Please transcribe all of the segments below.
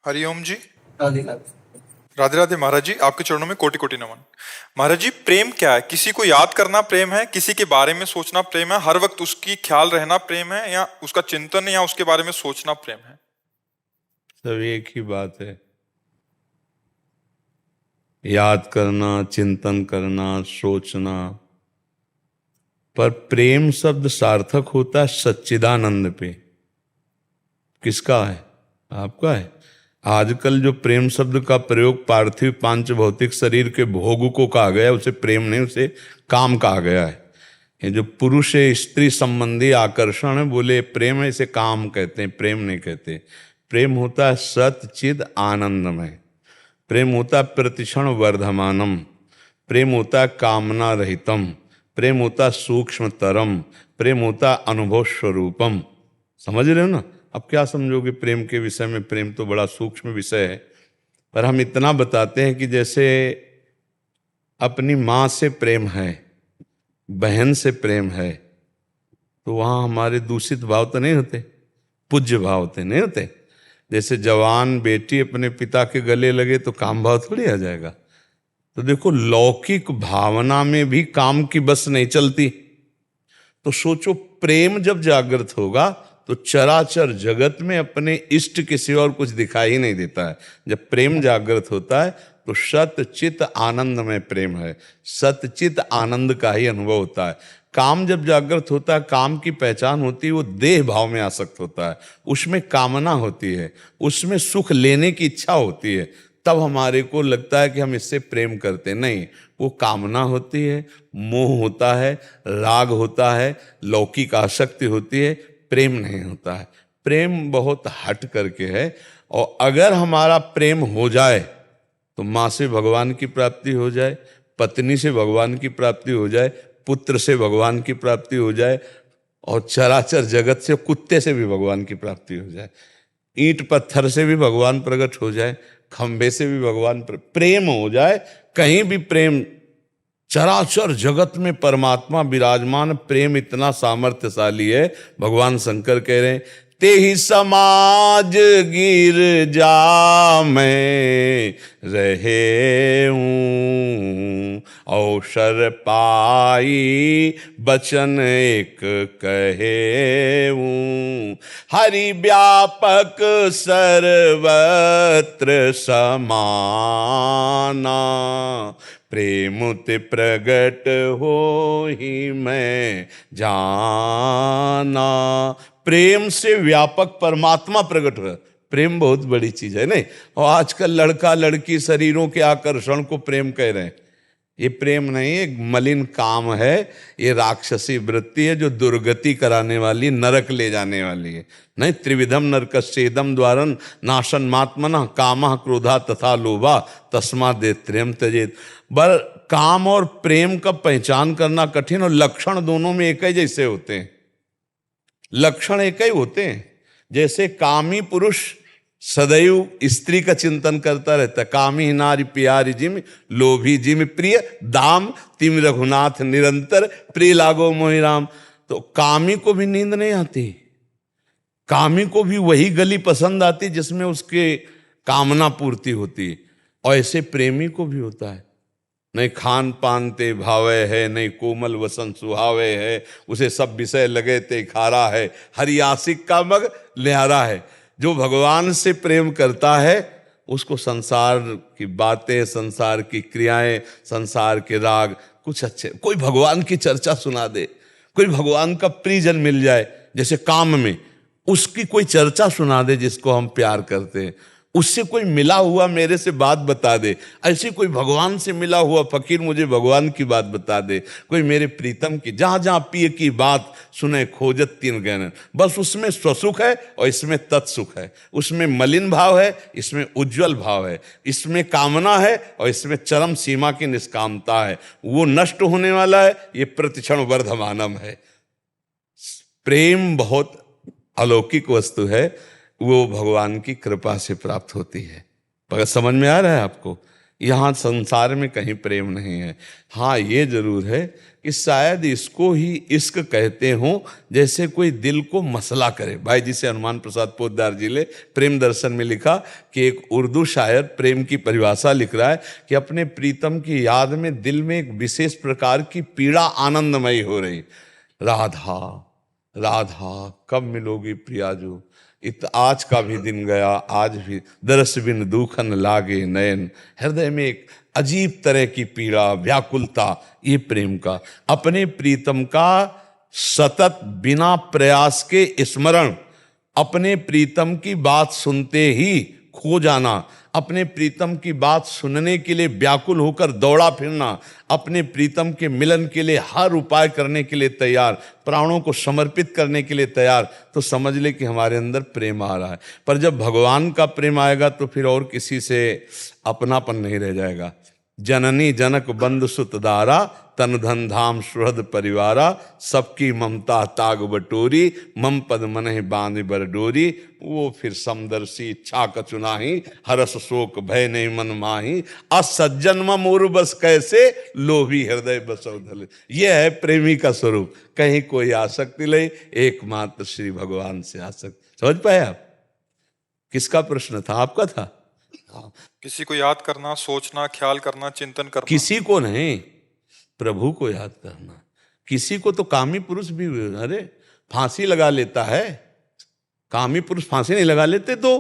हरिओम जी। राधे राधे। राधे राधे महाराज जी, आपके चरणों में कोटि कोटि नमन। महाराज जी, प्रेम क्या है? किसी को याद करना प्रेम है, किसी के बारे में सोचना प्रेम है, हर वक्त उसकी ख्याल रहना प्रेम है, या उसका चिंतन या उसके बारे में सोचना प्रेम है? सब एक ही बात है। याद करना, चिंतन करना, सोचना। पर प्रेम शब्द सार्थक होता है सच्चिदानंद पे। किसका है? आपका है। आजकल जो प्रेम शब्द का प्रयोग पार्थिव पांच भौतिक शरीर के भोग को कहा गया, उसे प्रेम नहीं, उसे काम कहा गया है। ये जो पुरुष स्त्री संबंधी आकर्षण है, बोले प्रेम है, इसे काम कहते हैं, प्रेम नहीं कहते। प्रेम होता है सत चिद आनंदमय। प्रेम होता है प्रतिक्षण वर्धमानम। प्रेम होता है कामना रहितम। प्रेम होता है सूक्ष्मतरम। प्रेम होता है अनुभव स्वरूपम। समझ रहे हो ना? अब क्या समझोगे प्रेम के विषय में? प्रेम तो बड़ा सूक्ष्म विषय है, पर हम इतना बताते हैं कि जैसे अपनी माँ से प्रेम है, बहन से प्रेम है, तो वहाँ हमारे दूषित भाव तो नहीं होते, पूज्य भाव होते नहीं होते। जैसे जवान बेटी अपने पिता के गले लगे तो काम भाव थोड़ी आ जाएगा। तो देखो, लौकिक भावना में भी काम की बस नहीं चलती। तो सोचो, प्रेम जब जागृत होगा तो चराचर जगत में अपने इष्ट के सिवा और कुछ दिखाई ही नहीं देता है। जब प्रेम जागृत होता है तो सतचित आनंद में प्रेम है, सतचित आनंद का ही अनुभव होता है। काम जब जागृत होता है, काम की पहचान होती है, वो देह भाव में आसक्त होता है, उसमें कामना होती है, उसमें सुख लेने की इच्छा होती है। तब हमारे को लगता है कि हम इससे प्रेम करते नहीं। वो कामना होती है, मोह होता है, राग होता है, लौकिक आसक्ति होती है, प्रेम नहीं होता है। प्रेम बहुत हट करके है। और अगर हमारा प्रेम हो जाए तो माँ से भगवान की प्राप्ति हो जाए, पत्नी से भगवान की प्राप्ति हो जाए, पुत्र से भगवान की प्राप्ति हो जाए, और चराचर जगत से, कुत्ते से भी भगवान की प्राप्ति हो जाए, ईंट पत्थर से भी भगवान प्रकट हो जाए, खंबे से भी भगवान प्रेम हो जाए, कहीं भी प्रेम। चराचर जगत में परमात्मा विराजमान। प्रेम इतना सामर्थ्यशाली है, भगवान शंकर कह रहे हैं, ते ही समाज गिरजा में रहे हूँ, अवसर पाई बचन एक कहे हूँ, हरि व्यापक सर्वत्र समाना, प्रेम ते प्रगट हो ही मैं जाना। प्रेम से व्यापक परमात्मा प्रकट हो। प्रेम बहुत बड़ी चीज है नहीं? और आजकल लड़का लड़की शरीरों के आकर्षण को प्रेम कह रहे हैं। ये प्रेम नहीं, एक मलिन काम है। ये राक्षसी वृत्ति है जो दुर्गति कराने वाली, नरक ले जाने वाली है। नहीं, त्रिविधम नरकस्येदम द्वारन नाशन मात्मना कामः क्रोधा तथा लोभा तस्मा दैत्र्यम त्यजेत। पर काम और प्रेम का पहचान करना कठिन, और लक्षण दोनों में एक ही जैसे होते हैं। लक्षण एक ही होते हैं। जैसे कामी पुरुष सदैव स्त्री का चिंतन करता रहता है, कामी नारी प्यारी जिम, लोभी जिम प्रिय दाम, तिम रघुनाथ निरंतर, प्रिय लागो मोहि राम। तो कामी को भी नींद नहीं आती, कामी को भी वही गली पसंद आती जिसमें उसके कामना पूर्ति होती। और ऐसे प्रेमी को भी होता है, नहीं खान पान ते भावे है, नहीं कोमल वसन सुहावे है, उसे सब विषय लगे ते खारा है, हरि आशिक का मग लिहारा है। जो भगवान से प्रेम करता है उसको संसार की बातें, संसार की क्रियाएं, संसार के राग कुछ अच्छे, कोई भगवान की चर्चा सुना दे, कोई भगवान का प्रियजन मिल जाए, जैसे काम में उसकी कोई चर्चा सुना दे जिसको हम प्यार करते हैं, उससे कोई मिला हुआ मेरे से बात बता दे, ऐसे कोई भगवान से मिला हुआ फकीर मुझे भगवान की बात बता दे, कोई मेरे प्रीतम की, जहां जहां पिय की बात सुने खोजत तीन गहन। बस उसमें स्वसुख है और इसमें तत्सुख है, उसमें मलिन भाव है, इसमें उज्जवल भाव है, इसमें कामना है और इसमें चरम सीमा की निष्कामता है। वो नष्ट होने वाला है, ये प्रतिक्षण वर्धमानम है। प्रेम बहुत अलौकिक वस्तु है, वो भगवान की कृपा से प्राप्त होती है। पर समझ में आ रहा है आपको? यहाँ संसार में कहीं प्रेम नहीं है। हाँ, ये जरूर है कि शायद इसको ही इश्क कहते हों, जैसे कोई दिल को मसला करे। भाई जी से हनुमान प्रसाद पोद्दार जी ने प्रेम दर्शन में लिखा कि एक उर्दू शायर प्रेम की परिभाषा लिख रहा है कि अपने प्रीतम की याद में दिल में एक विशेष प्रकार की पीड़ा आनंदमयी हो रही। राधा राधा कब मिलोगी प्रियाजू, आज का भी दिन गया आज भी दरस बिन दुखन लागे नयन। हृदय में एक अजीब तरह की पीड़ा, व्याकुलता, ये प्रेम का। अपने प्रीतम का सतत बिना प्रयास के स्मरण, अपने प्रीतम की बात सुनते ही खो जाना, अपने प्रीतम की बात सुनने के लिए व्याकुल होकर दौड़ा फिरना, अपने प्रीतम के मिलन के लिए हर उपाय करने के लिए तैयार, प्राणों को समर्पित करने के लिए तैयार, तो समझ ले कि हमारे अंदर प्रेम आ रहा है। पर जब भगवान का प्रेम आएगा तो फिर और किसी से अपनापन नहीं रह जाएगा। जननी जनक बंधु सुत दारा, तन धन धाम सुहृद परिवारा, सबकी ममता ताग बटोरी, मम पद मनहि बांध बर डोरी। वो फिर समदर्शी इच्छा कचुनाही, हरस शोक भय नहीं मन माही, असज्जन मम उर बस कैसे, लोभी हृदय बसव धले। यह है प्रेमी का स्वरूप। कहीं कोई आसक्ति नहीं, एकमात्र श्री भगवान से आसक्ति। समझ पाए आप? किसका प्रश्न था? आपका था? किसी को याद करना, सोचना, ख्याल करना, चिंतन करना। किसी को नहीं, प्रभु को याद करना। किसी को तो कामी पुरुष भी, अरे फांसी लगा लेता है। कामी पुरुष फांसी नहीं लगा लेते तो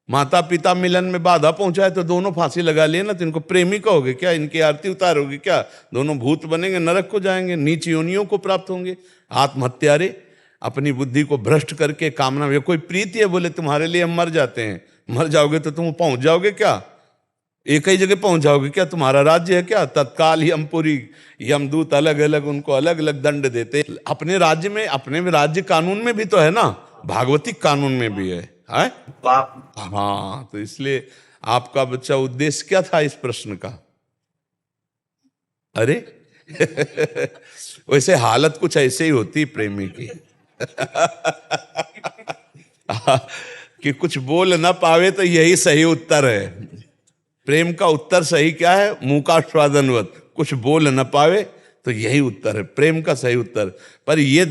माता पिता मिलन में बाधा पहुंचाए तो दोनों फांसी लगा लिए ना, तो इनको प्रेमी कहोगे क्या? इनकी आरती उतारोगे क्या? दोनों भूत बनेंगे, नरक को जाएंगे, नीच योनियों को प्राप्त होंगे। आत्महत्यारे, अपनी बुद्धि को भ्रष्ट करके कामना में, कोई प्रीति है बोले तुम्हारे लिए हम मर जाते हैं, मर जाओगे तो तुम पहुंच जाओगे क्या? एक ही जगह पहुंच जाओगे क्या? तुम्हारा राज्य है क्या? तत्काल यमपुरी, यमदूत अलग अलग, उनको अलग अलग दंड देते। अपने राज्य में, अपने में राज्य कानून में भी तो है ना, भागवतिक कानून में भी है। हाँ, तो इसलिए आपका बच्चा उद्देश्य क्या था इस प्रश्न का? अरे वैसे हालत कुछ ऐसे ही होती प्रेमी की कि कुछ बोल ना पावे तो यही सही उत्तर है। प्रेम का उत्तर सही क्या है? मुंह का स्वादनवत, कुछ बोल न पावे तो यही उत्तर है प्रेम का सही उत्तर। पर ये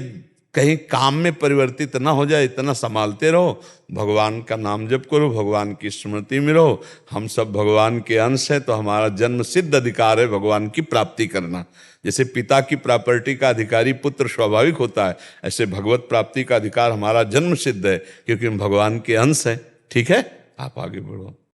कहीं काम में परिवर्तित ना हो जाए, इतना संभालते रहो। भगवान का नाम जप करो, भगवान की स्मृति में रहो। हम सब भगवान के अंश हैं, तो हमारा जन्म सिद्ध अधिकार है भगवान की प्राप्ति करना। जैसे पिता की प्रॉपर्टी का अधिकारी पुत्र स्वाभाविक होता है, ऐसे भगवत प्राप्ति का अधिकार हमारा जन्म सिद्ध है, क्योंकि हम भगवान के अंश हैं। ठीक है, आप आगे बढ़ो।